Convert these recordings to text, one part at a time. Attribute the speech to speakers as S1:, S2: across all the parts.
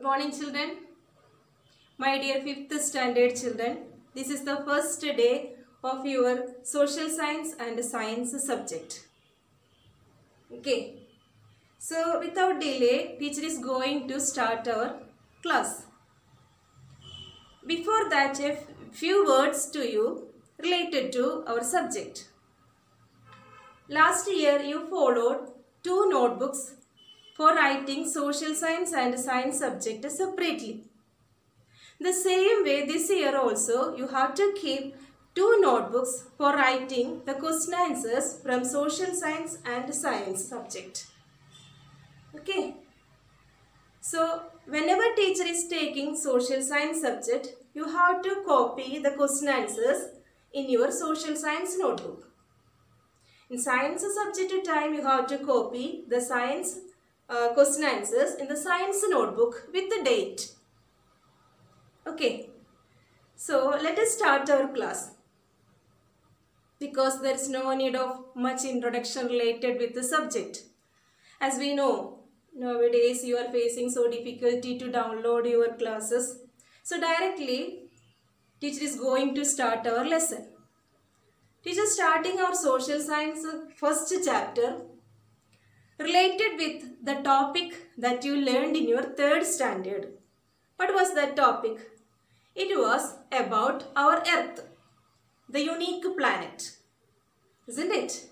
S1: morning children. My dear 5th standard children, this is the first day of your social science and science subject. Okay. So without delay, teacher is going to start our class. Before that, a few words to you related to our subject. Last year you followed 2 notebooks for writing social science and science subject separately. The same way this year also you have to keep 2 notebooks for writing the question answers from social science and science subject. Okay. So whenever teacher is taking social science subject, you have to copy the question answers in your social science notebook. In science subject time, you have to copy the science question answers in the science notebook with the date. Okay. So let us start our class. Because there is no need of much introduction related with the subject. As we know, nowadays you are facing so difficulty to download your classes. So directly, teacher is going to start our lesson. Teacher starting our social science first chapter related with the topic that you learned in your 3rd standard. What was that topic? It was about our Earth, the unique planet, isn't it?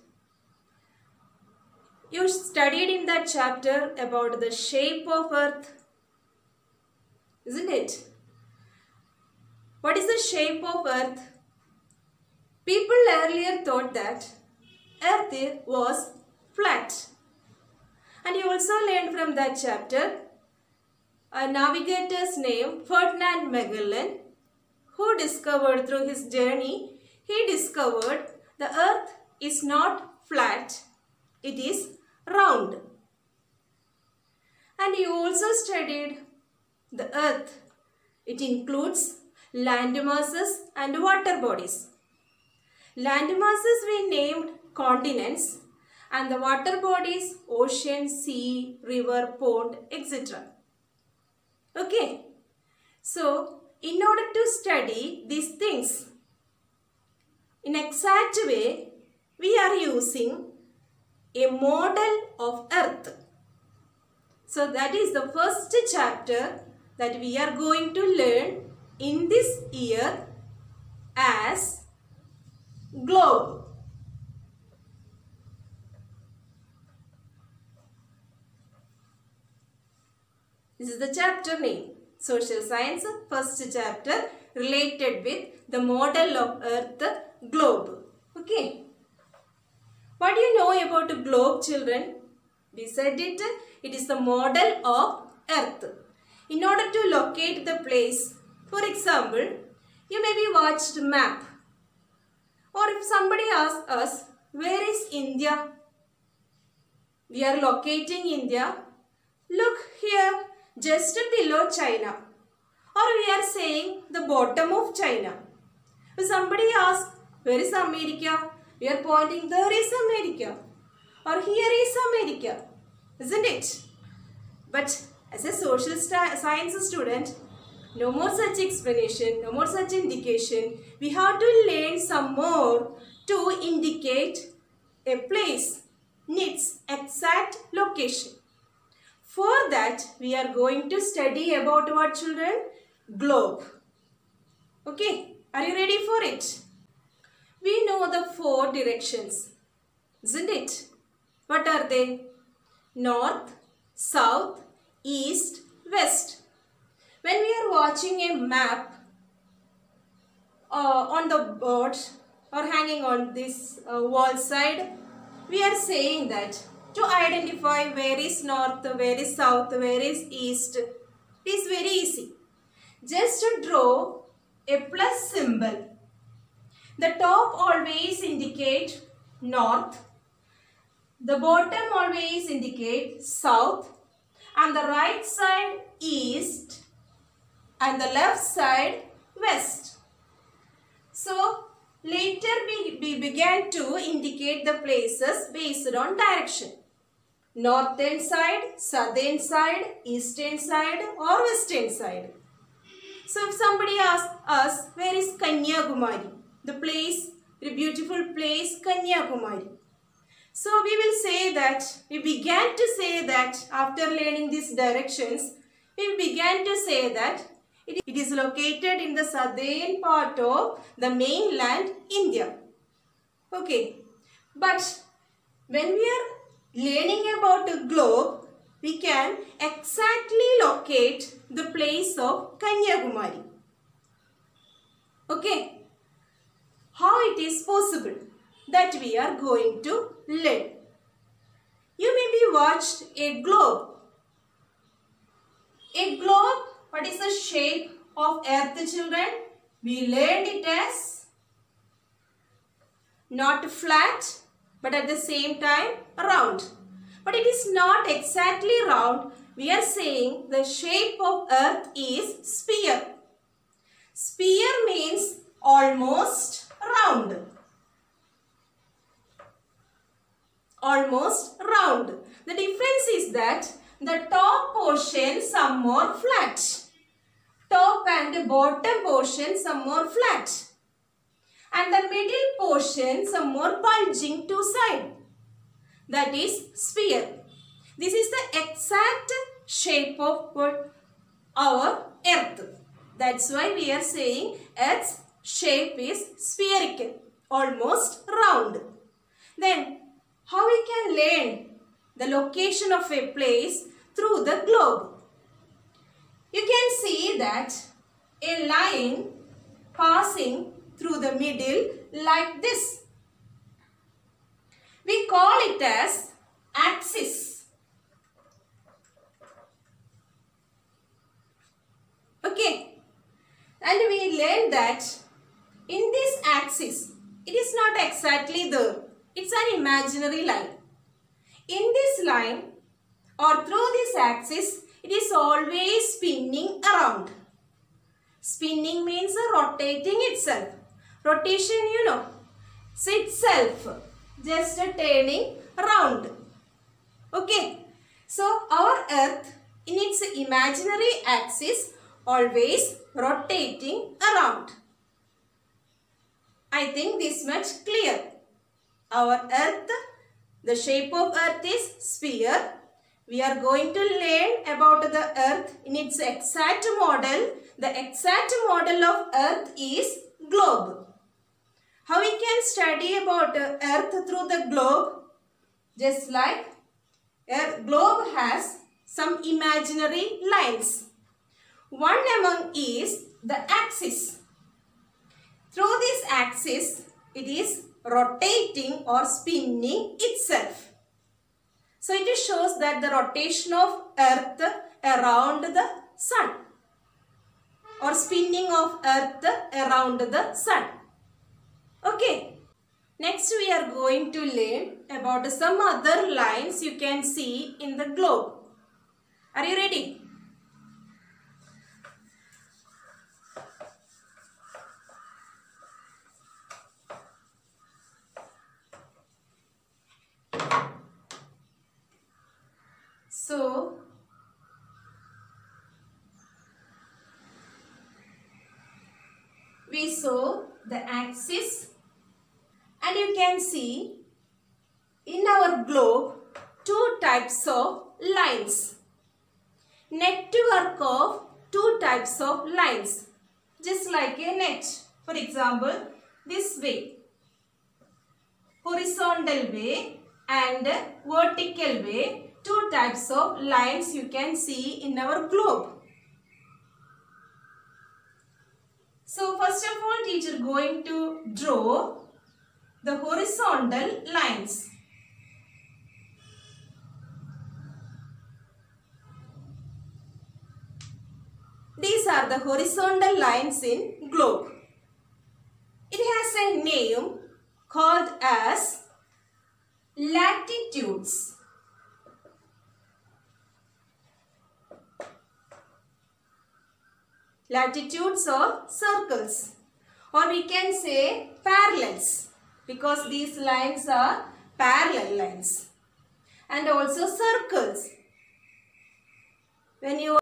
S1: You studied in that chapter about the shape of Earth, isn't it? What is the shape of Earth? People earlier thought that Earth was flat. And you also learned from that chapter a navigator's name, Ferdinand Magellan, who discovered through his journey, he discovered the Earth is not flat, it is round. And you also studied the Earth. It includes land masses and water bodies. Land masses we named continents and the water bodies ocean, sea, river, pond, etc. Okay. So, in order to study these things in exact way, we are using a model of Earth. So, that is the first chapter that we are going to learn in this year as globe. This is the chapter name. Social science, first chapter related with the model of Earth, globe. Okay. What do you know about a globe, children? We said it is the model of Earth. In order to locate the place, for example, you may be watched map. Or if somebody asks us, where is India? We are locating India. Look here, just below China. Or we are saying the bottom of China. If somebody asks, where is America? We are pointing, there is America. Or here is America. Isn't it? But as a social science student, no more such explanation, no more such indication. We have to learn some more to indicate a place needs exact location. For that, we are going to study about what, children? Globe. Okay, are you ready for it? We know the 4 directions, isn't it? What are they? North, south, east, west. When we are watching a map on the board or hanging on this wall side, we are saying that to identify where is north, where is south, where is east, it is very easy. Just draw a plus symbol. The top always indicate north, the bottom always indicate south, and the right side east, and the left side west. So later we began to indicate the places based on direction. northern side, southern side, eastern side or western side. So if somebody asks us, where is Kanyakumari? The place, the beautiful place Kanyakumari. So we will say that, we began to say that after learning these directions, we began to say that it is located in the southern part of the mainland India. Okay, but when we are learning about a globe, we can exactly locate the place of Kanyakumari. Okay, how it is possible? That we are going to learn. You maybe watched a globe. A globe, what is the shape of earth, children? We learned it as not flat but at the same time round. But it is not exactly round. We are saying the shape of earth is sphere. Sphere means almost round. Almost round. The difference is that the top portion some more flat. Top and bottom portion some more flat. And the middle portion some more bulging to side. That is sphere. This is the exact shape of our earth. That's why we are saying Earth's shape is spherical, almost round. Then how we can learn the location of a place through the globe? You can see that a line passing through the middle like this. We call it as axis. Okay. And we learned that in this axis, it is not exactly there. It's an imaginary line. In this line or through this axis, it is always spinning around. Spinning means rotating itself. Rotation, you know, it's itself just turning round. Okay. So our earth in its imaginary axis always rotating around. I think this much clear. Our earth, the shape of earth is sphere. We are going to learn about the earth in its exact model. The exact model of earth is globe. How we can study about earth through the globe? Just like a globe has some imaginary lines. One among is the axis. Through this axis, it is rotating or spinning itself. So it shows that the rotation of earth around the sun or spinning of earth around the sun. Okay. Next we are going to learn about some other lines you can see in the globe. Are you ready? So, we saw the axis and you can see in our globe two types of lines. Network of two types of lines, just like a net. For example, this way, horizontal way and vertical way. Two types of lines you can see in our globe. So first of all, teacher going to draw the horizontal lines. These are the horizontal lines in globe. It has a name called as latitudes. Latitudes or circles, or we can say parallels, because these lines are parallel lines. and also circles. When you